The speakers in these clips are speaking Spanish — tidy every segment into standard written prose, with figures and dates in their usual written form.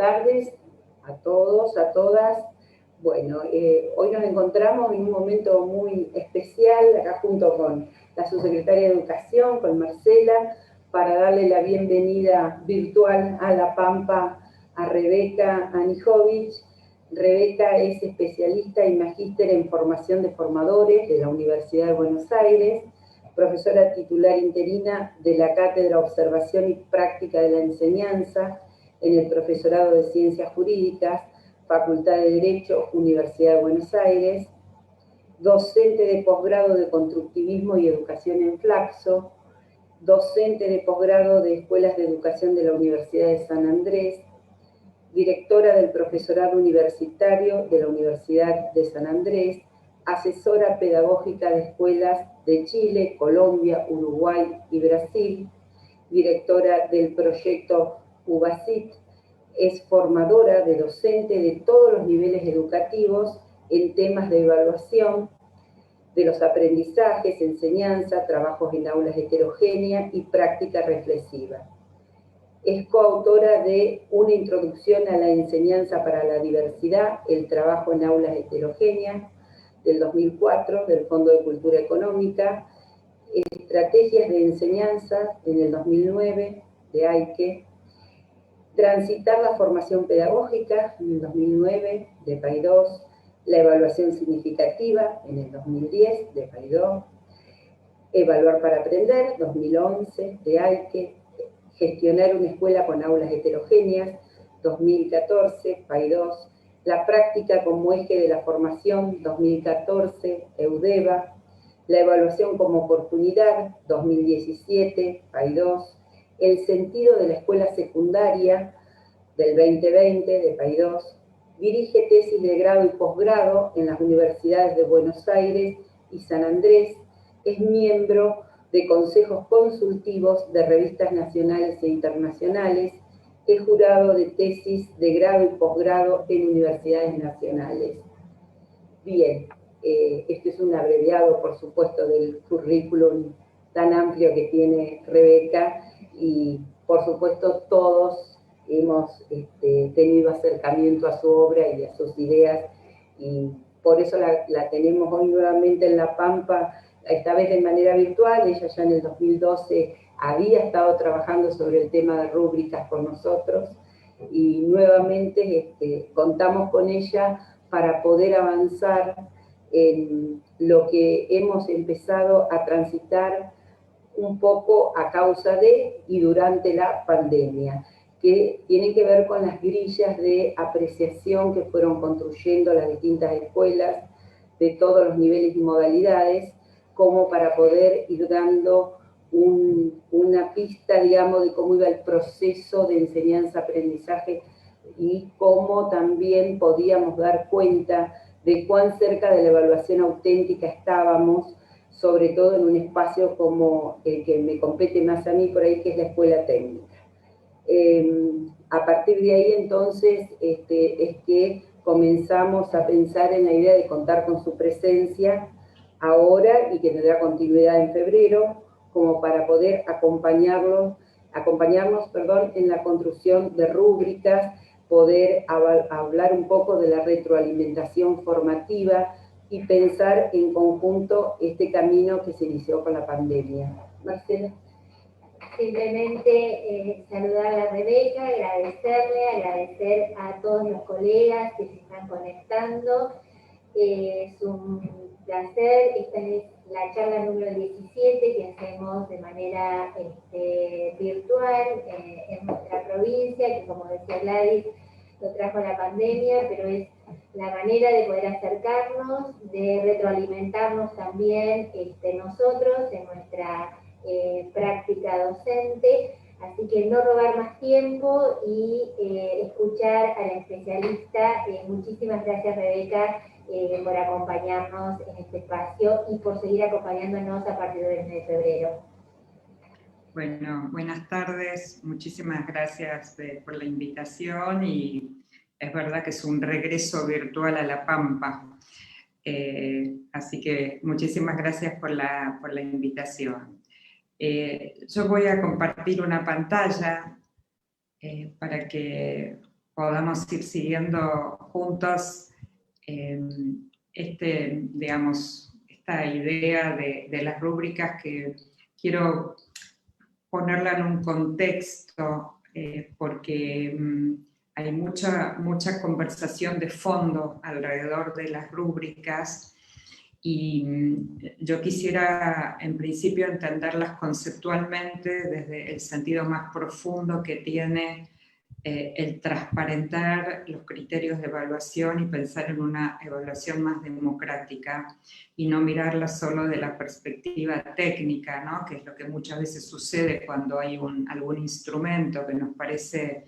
tardes a todos, a todas. Bueno, hoy nos encontramos en un momento muy especial, acá junto con la subsecretaria de Educación, con Marcela, para darle la bienvenida virtual a La Pampa a Rebeca Anijovic. Rebeca es especialista y magíster en formación de formadores de la Universidad de Buenos Aires, profesora titular interina de la Cátedra Observación y Práctica de la Enseñanza en el Profesorado de Ciencias Jurídicas, Facultad de Derecho, Universidad de Buenos Aires, docente de posgrado de Constructivismo y Educación en Flaxo, docente de posgrado de Escuelas de Educación de la Universidad de San Andrés, directora del Profesorado Universitario de la Universidad de San Andrés, asesora pedagógica de escuelas de Chile, Colombia, Uruguay y Brasil, directora del proyecto UBACIT, es formadora de docente de todos los niveles educativos en temas de evaluación de los aprendizajes, enseñanza, trabajos en aulas heterogéneas y práctica reflexiva. Es coautora de Una introducción a la enseñanza para la diversidad, el trabajo en aulas heterogéneas, del 2004, del Fondo de Cultura Económica, Estrategias de enseñanza, en el 2009, de AIKE, Transitar la formación pedagógica, en el 2009, de Paidós, La evaluación significativa, en el 2010, de Paidós, Evaluar para aprender, 2011, de AIKE, Gestionar una escuela con aulas heterogéneas, 2014, Paidós, La práctica como eje de la formación, 2014, EUDEVA, La evaluación como oportunidad, 2017, Paidós, El sentido de la escuela secundaria, del 2020, de Paidós, dirige tesis de grado y posgrado en las universidades de Buenos Aires y San Andrés, es miembro de consejos consultivos de revistas nacionales e internacionales, es jurado de tesis de grado y posgrado en universidades nacionales. Bien, este es un abreviado, por supuesto, del currículum tan amplio que tiene Rebeca y, por supuesto, todos hemos tenido acercamiento a su obra y a sus ideas y por eso la tenemos hoy nuevamente en La Pampa, esta vez de manera virtual. Ella ya en el 2012 había estado trabajando sobre el tema de rúbricas con nosotros y nuevamente contamos con ella para poder avanzar en lo que hemos empezado a transitar un poco a causa de y durante la pandemia, que tiene que ver con las grillas de apreciación que fueron construyendo las distintas escuelas de todos los niveles y modalidades, como para poder ir dando una pista, digamos, de cómo iba el proceso de enseñanza-aprendizaje y cómo también podíamos dar cuenta de cuán cerca de la evaluación auténtica estábamos, sobre todo en un espacio como el que me compete más a mí por ahí, que es la escuela técnica. A partir de ahí, entonces, es que comenzamos a pensar en la idea de contar con su presencia ahora y que tendrá continuidad en febrero, como para poder acompañarnos, en la construcción de rúbricas, poder hablar un poco de la retroalimentación formativa y pensar en conjunto este camino que se inició con la pandemia. Marcela. Simplemente saludar a Rebeca, agradecer a todos los colegas que se están conectando. Es un placer, esta es la charla número 17 que hacemos de manera virtual en nuestra provincia, que como decía Gladys, lo trajo la pandemia, pero es la manera de poder acercarnos, de retroalimentarnos también nosotros en nuestra práctica docente, así que no robar más tiempo y escuchar a la especialista. Muchísimas gracias, Rebeca, por acompañarnos en este espacio y por seguir acompañándonos a partir del mes de febrero. Bueno, buenas tardes, muchísimas gracias por la invitación y es verdad que es un regreso virtual a La Pampa, así que muchísimas gracias por la invitación. Yo voy a compartir una pantalla para que podamos ir siguiendo juntos digamos, esta idea de las rúbricas, que quiero ponerla en un contexto, porque hay mucha conversación de fondo alrededor de las rúbricas, y yo quisiera en principio entenderlas conceptualmente desde el sentido más profundo que tiene el transparentar los criterios de evaluación y pensar en una evaluación más democrática y no mirarla solo de la perspectiva técnica, ¿no? Que es lo que muchas veces sucede cuando hay algún instrumento que nos parece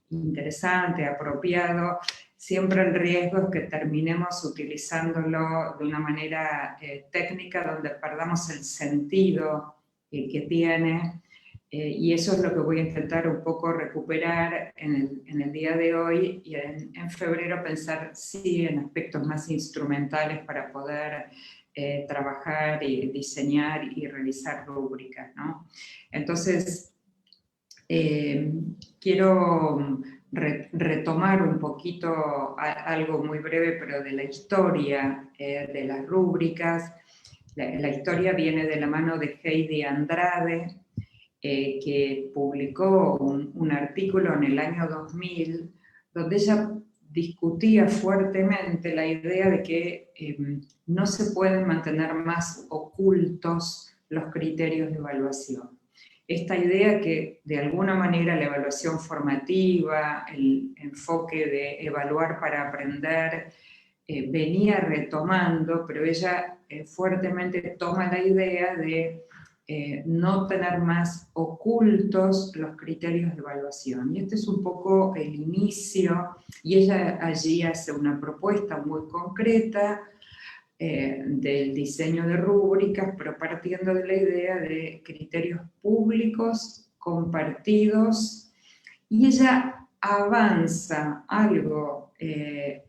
interesante, apropiado. Siempre el riesgo es que terminemos utilizándolo de una manera técnica donde perdamos el sentido que tiene. Y eso es lo que voy a intentar un poco recuperar en el día de hoy, y en febrero pensar sí en aspectos más instrumentales para poder trabajar y diseñar y realizar rúbricas, ¿no? Entonces, quiero retomar un poquito algo muy breve, pero de la historia de las rúbricas. La historia viene de la mano de Heidi Andrade, que publicó un artículo en el año 2000, donde ella discutía fuertemente la idea de que no se pueden mantener más ocultos los criterios de evaluación. Esta idea que de alguna manera la evaluación formativa, el enfoque de evaluar para aprender, venía retomando, pero ella fuertemente toma la idea de no tener más ocultos los criterios de evaluación. Y este es un poco el inicio, y ella allí hace una propuesta muy concreta del diseño de rúbricas, pero partiendo de la idea de criterios públicos, compartidos, y ella avanza algo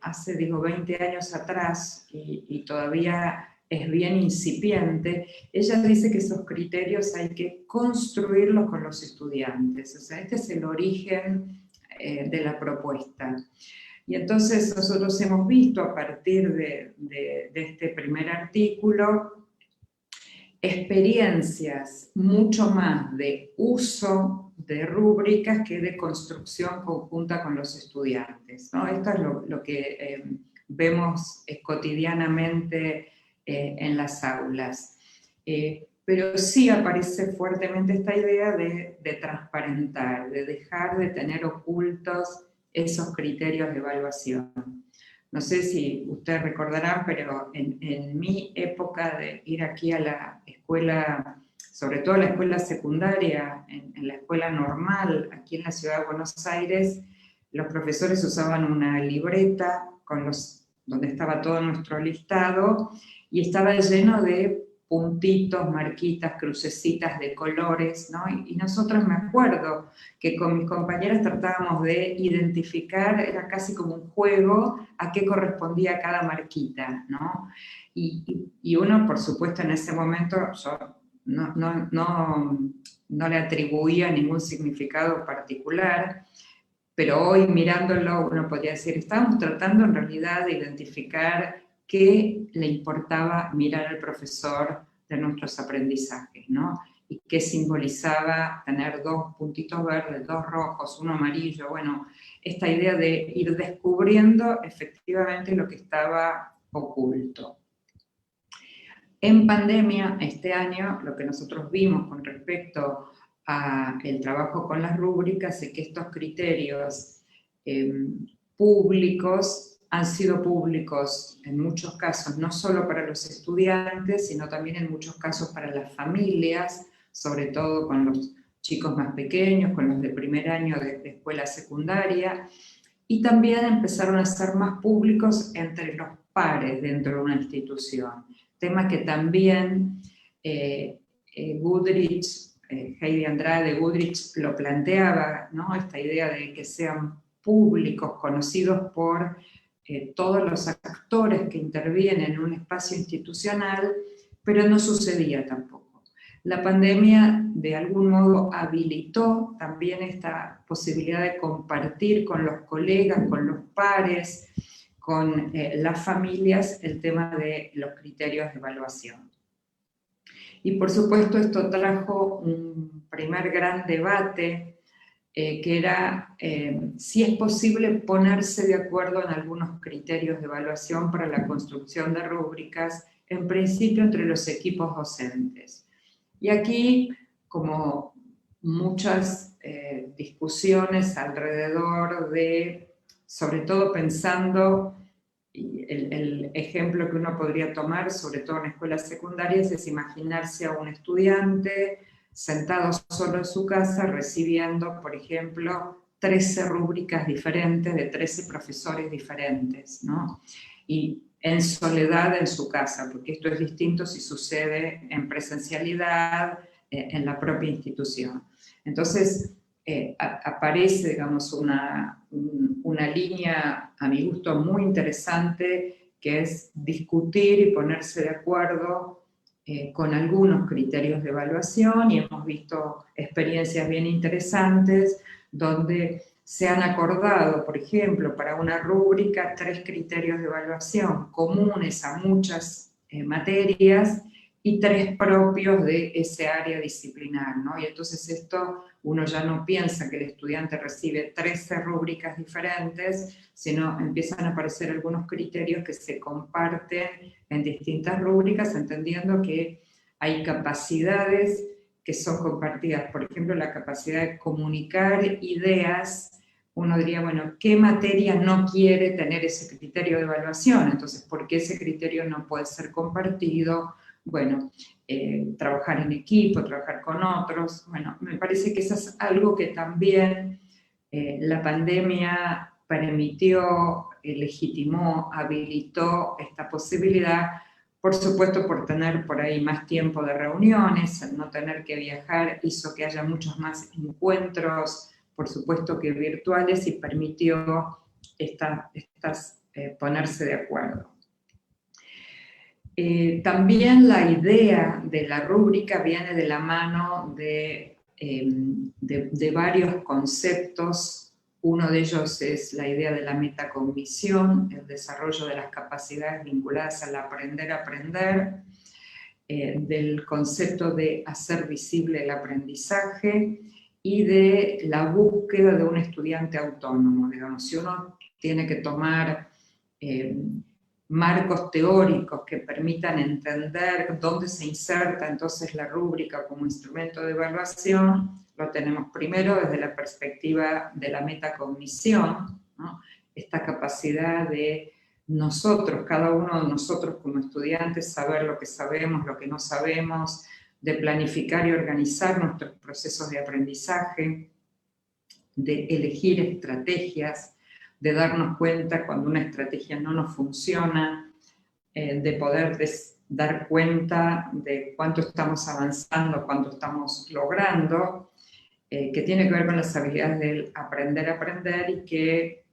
hace, 20 años atrás, y todavía es bien incipiente. Ella dice que esos criterios hay que construirlos con los estudiantes. O sea, este es el origen de la propuesta. Y entonces nosotros hemos visto a partir de este primer artículo experiencias mucho más de uso de rúbricas que de construcción conjunta con los estudiantes, ¿no? Esto es lo que vemos cotidianamente en las aulas. Pero sí aparece fuertemente esta idea de transparentar, de dejar de tener ocultos esos criterios de evaluación. No sé si ustedes recordarán, pero en mi época de ir aquí a la escuela, sobre todo a la escuela secundaria, en la escuela normal, aquí en la ciudad de Buenos Aires, los profesores usaban una libreta donde estaba todo nuestro listado, y estaba lleno de puntitos, marquitas, crucecitas de colores, ¿no? Y nosotros, me acuerdo que con mis compañeras tratábamos de identificar, era casi como un juego, a qué correspondía cada marquita, ¿no? Y uno, por supuesto, en ese momento, yo no le atribuía ningún significado particular, pero hoy mirándolo uno podría decir, estábamos tratando en realidad de identificar qué le importaba mirar al profesor de nuestros aprendizajes, ¿no? Y qué simbolizaba tener 2 puntitos verdes, 2 rojos, 1 amarillo. Bueno, esta idea de ir descubriendo efectivamente lo que estaba oculto. En pandemia, este año, lo que nosotros vimos con respecto al trabajo con las rúbricas es que estos criterios públicos han sido públicos en muchos casos, no solo para los estudiantes, sino también en muchos casos para las familias, sobre todo con los chicos más pequeños, con los de primer año de escuela secundaria, y también empezaron a ser más públicos entre los pares dentro de una institución. Tema que también Goodrich, Heidi Andrade Goodrich lo planteaba, ¿no? Esta idea de que sean públicos, conocidos por todos los actores que intervienen en un espacio institucional, pero no sucedía tampoco. La pandemia de algún modo habilitó también esta posibilidad de compartir con los colegas, con los pares, con las familias, el tema de los criterios de evaluación. Y por supuesto esto trajo un primer gran debate, que era si es posible ponerse de acuerdo en algunos criterios de evaluación para la construcción de rúbricas, en principio entre los equipos docentes. Y aquí, como muchas discusiones alrededor de, sobre todo pensando, y el ejemplo que uno podría tomar, sobre todo en escuelas secundarias, es imaginarse a un estudiante sentado solo en su casa recibiendo, por ejemplo, 13 rúbricas diferentes de 13 profesores diferentes, ¿no? Y en soledad en su casa, porque esto es distinto si sucede en presencialidad, en la propia institución. Entonces, aparece, digamos, una línea, a mi gusto, muy interesante, que es discutir y ponerse de acuerdo con algunos criterios de evaluación, y hemos visto experiencias bien interesantes donde se han acordado, por ejemplo, para una rúbrica, 3 criterios de evaluación comunes a muchas materias y 3 propios de ese área disciplinar, ¿no? Y entonces esto, uno ya no piensa que el estudiante recibe 13 rúbricas diferentes, sino empiezan a aparecer algunos criterios que se comparten en distintas rúbricas, entendiendo que hay capacidades que son compartidas. Por ejemplo, la capacidad de comunicar ideas. Uno diría, bueno, ¿qué materia no quiere tener ese criterio de evaluación? Entonces, ¿por qué ese criterio no puede ser compartido? Bueno, trabajar en equipo, trabajar con otros. Bueno, me parece que eso es algo que también la pandemia permitió, legitimó, habilitó esta posibilidad, por supuesto por tener por ahí más tiempo de reuniones, el no tener que viajar hizo que haya muchos más encuentros, por supuesto que virtuales, y permitió ponerse de acuerdo. También la idea de la rúbrica viene de la mano de varios conceptos. Uno de ellos es la idea de la metacognición, el desarrollo de las capacidades vinculadas al aprender, del concepto de hacer visible el aprendizaje y de la búsqueda de un estudiante autónomo. Digamos, si uno tiene que tomar marcos teóricos que permitan entender dónde se inserta entonces la rúbrica como instrumento de evaluación, lo tenemos primero desde la perspectiva de la metacognición, ¿no? Esta capacidad de nosotros, cada uno de nosotros como estudiantes, saber lo que sabemos, lo que no sabemos, de planificar y organizar nuestros procesos de aprendizaje, de elegir estrategias, de darnos cuenta cuando una estrategia no nos funciona, de poder dar cuenta de cuánto estamos avanzando, cuánto estamos logrando, que tiene que ver con las habilidades del aprender y que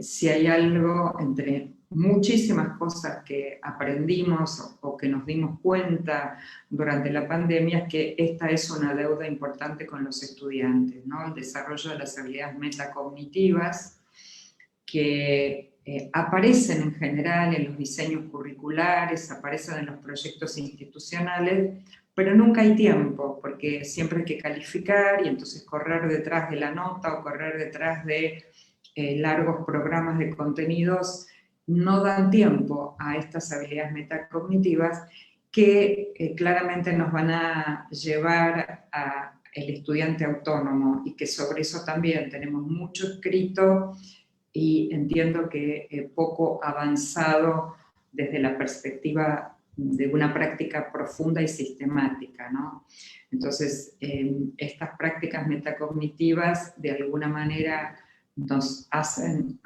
si hay algo entre muchísimas cosas que aprendimos o que nos dimos cuenta durante la pandemia, es que esta es una deuda importante con los estudiantes, ¿no? El desarrollo de las habilidades metacognitivas que aparecen en general en los diseños curriculares, aparecen en los proyectos institucionales, pero nunca hay tiempo, porque siempre hay que calificar y entonces correr detrás de la nota o correr detrás de largos programas de contenidos no dan tiempo a estas habilidades metacognitivas que claramente nos van a llevar al estudiante autónomo, y que sobre eso también tenemos mucho escrito y entiendo que poco avanzado desde la perspectiva de una práctica profunda y sistemática, ¿no? Entonces, estas prácticas metacognitivas de alguna manera nos hacen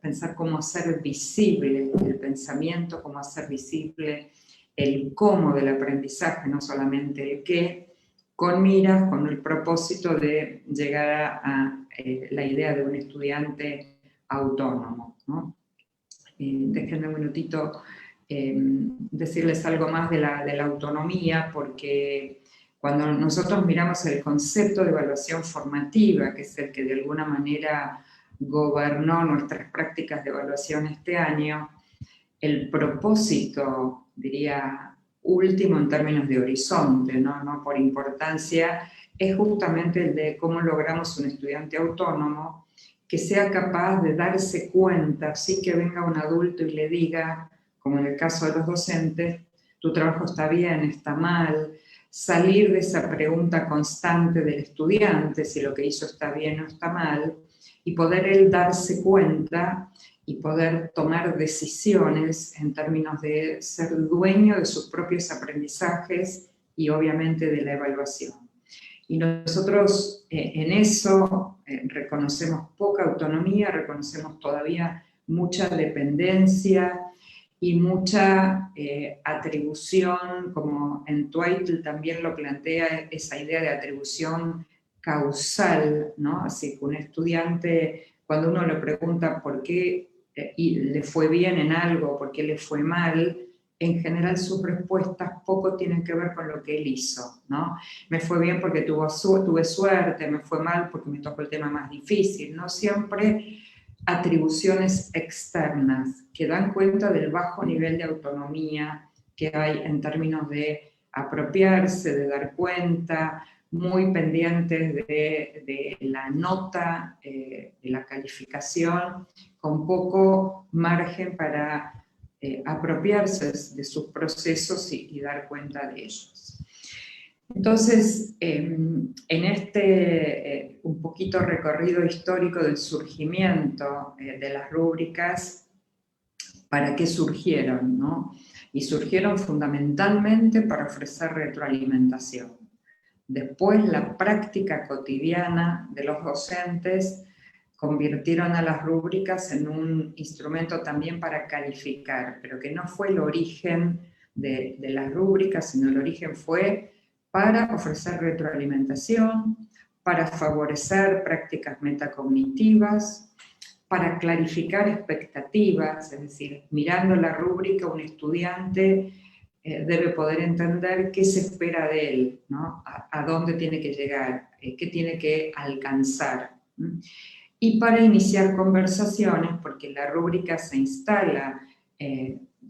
pensar cómo hacer visible el pensamiento, cómo hacer visible el cómo del aprendizaje, no solamente el qué, con miras, con el propósito de llegar a la idea de un estudiante autónomo, ¿no? Déjenme un minutito decirles algo más de la autonomía, porque cuando nosotros miramos el concepto de evaluación formativa, que es el que de alguna manera gobernó nuestras prácticas de evaluación este año, el propósito, diría, último en términos de horizonte, no por importancia, es justamente el de cómo logramos un estudiante autónomo que sea capaz de darse cuenta, sí, que venga un adulto y le diga, como en el caso de los docentes, tu trabajo está bien, está mal, salir de esa pregunta constante del estudiante, si lo que hizo está bien o está mal, y poder él darse cuenta y poder tomar decisiones en términos de ser dueño de sus propios aprendizajes y obviamente de la evaluación. Y nosotros en eso reconocemos poca autonomía, reconocemos todavía mucha dependencia y mucha atribución, como en Twitel también lo plantea, esa idea de atribución causal, ¿no? Así que un estudiante, cuando uno le pregunta por qué y le fue bien en algo, por qué le fue mal, en general sus respuestas poco tienen que ver con lo que él hizo, ¿no? Me fue bien porque tuve suerte, me fue mal porque me tocó el tema más difícil, ¿no? Siempre atribuciones externas que dan cuenta del bajo nivel de autonomía que hay en términos de apropiarse, de dar cuenta, muy pendientes de la nota, de la calificación, con poco margen para apropiarse de sus procesos y dar cuenta de ellos. Entonces, en este un poquito recorrido histórico del surgimiento de las rúbricas, ¿para qué surgieron, no? Y surgieron fundamentalmente para ofrecer retroalimentación. Después, la práctica cotidiana de los docentes convirtieron a las rúbricas en un instrumento también para calificar, pero que no fue el origen de las rúbricas, sino el origen fue para ofrecer retroalimentación, para favorecer prácticas metacognitivas, para clarificar expectativas, es decir, mirando la rúbrica, un estudiante debe poder entender qué se espera de él, ¿no? A dónde tiene que llegar, qué tiene que alcanzar. Y para iniciar conversaciones, porque la rúbrica se instala,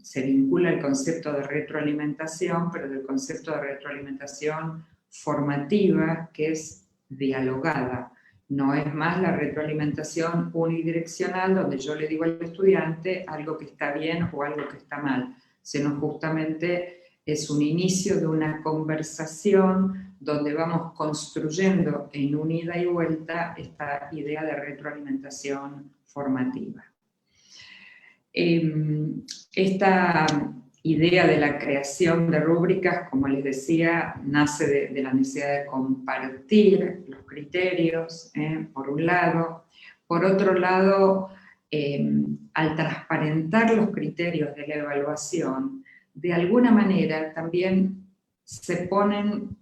se vincula al concepto de retroalimentación, pero del concepto de retroalimentación formativa, que es dialogada. No es más la retroalimentación unidireccional, donde yo le digo al estudiante algo que está bien o algo que está mal, sino justamente es un inicio de una conversación donde vamos construyendo en un ida y vuelta esta idea de retroalimentación formativa. Esta idea de la creación de rúbricas, como les decía, nace de la necesidad de compartir los criterios, por un lado. Por otro lado, al transparentar los criterios de la evaluación, de alguna manera también se ponen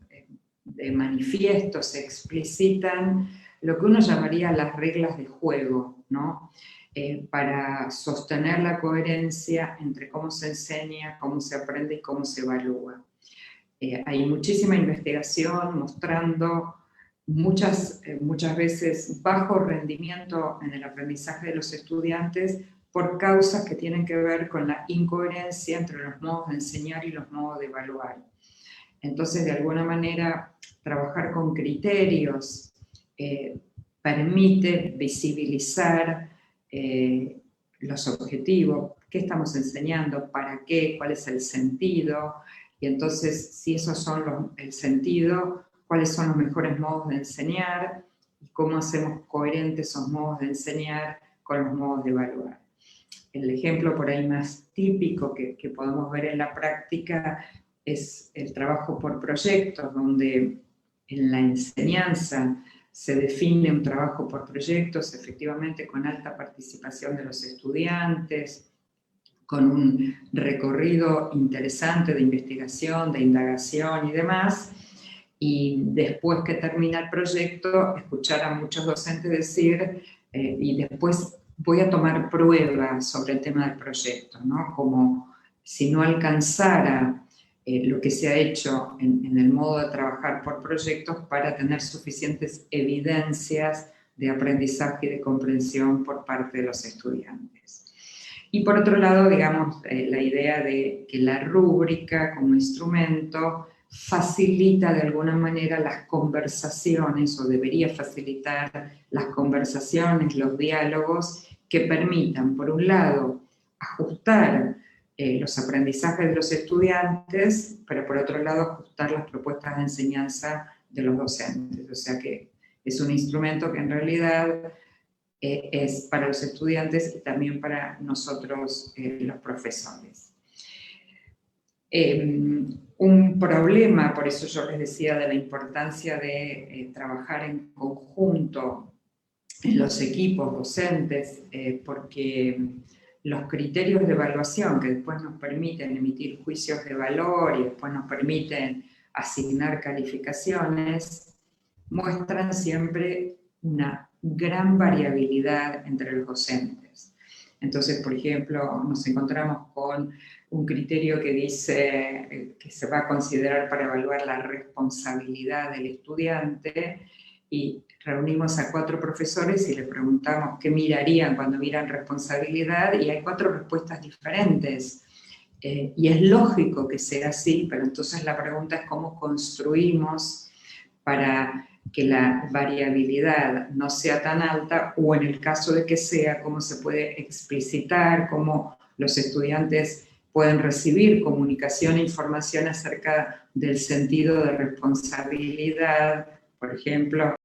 de manifiesto, se explicitan lo que uno llamaría las reglas de juego, ¿no? Para sostener la coherencia entre cómo se enseña, cómo se aprende y cómo se evalúa. Hay muchísima investigación mostrando muchas veces bajo rendimiento en el aprendizaje de los estudiantes por causas que tienen que ver con la incoherencia entre los modos de enseñar y los modos de evaluar. Entonces, de alguna manera, trabajar con criterios permite visibilizar los objetivos, qué estamos enseñando, para qué, cuál es el sentido, y entonces, si esos son el sentido, cuáles son los mejores modos de enseñar, y cómo hacemos coherentes esos modos de enseñar con los modos de evaluar. El ejemplo por ahí más típico que podemos ver en la práctica es el trabajo por proyectos, donde en la enseñanza se define un trabajo por proyectos, efectivamente con alta participación de los estudiantes, con un recorrido interesante de investigación, de indagación y demás, y después que termina el proyecto, escuchar a muchos docentes decir, y después voy a tomar pruebas sobre el tema del proyecto, ¿no? Como si no alcanzara lo que se ha hecho en el modo de trabajar por proyectos para tener suficientes evidencias de aprendizaje y de comprensión por parte de los estudiantes. Y por otro lado, digamos, la idea de que la rúbrica como instrumento facilita de alguna manera las conversaciones, o debería facilitar las conversaciones, los diálogos, que permitan, por un lado, ajustar los aprendizajes de los estudiantes, pero por otro lado ajustar las propuestas de enseñanza de los docentes. O sea que es un instrumento que en realidad es para los estudiantes y también para nosotros los profesores. Un problema, por eso yo les decía de la importancia de trabajar en conjunto en los equipos docentes, porque los criterios de evaluación que después nos permiten emitir juicios de valor y después nos permiten asignar calificaciones, muestran siempre una gran variabilidad entre los docentes. Entonces, por ejemplo, nos encontramos con un criterio que dice que se va a considerar para evaluar la responsabilidad del estudiante, y reunimos a 4 profesores y les preguntamos qué mirarían cuando miran responsabilidad, y hay 4 respuestas diferentes. Y es lógico que sea así, pero entonces la pregunta es cómo construimos para que la variabilidad no sea tan alta, o en el caso de que sea, cómo se puede explicitar, cómo los estudiantes pueden recibir comunicación e información acerca del sentido de responsabilidad, por ejemplo,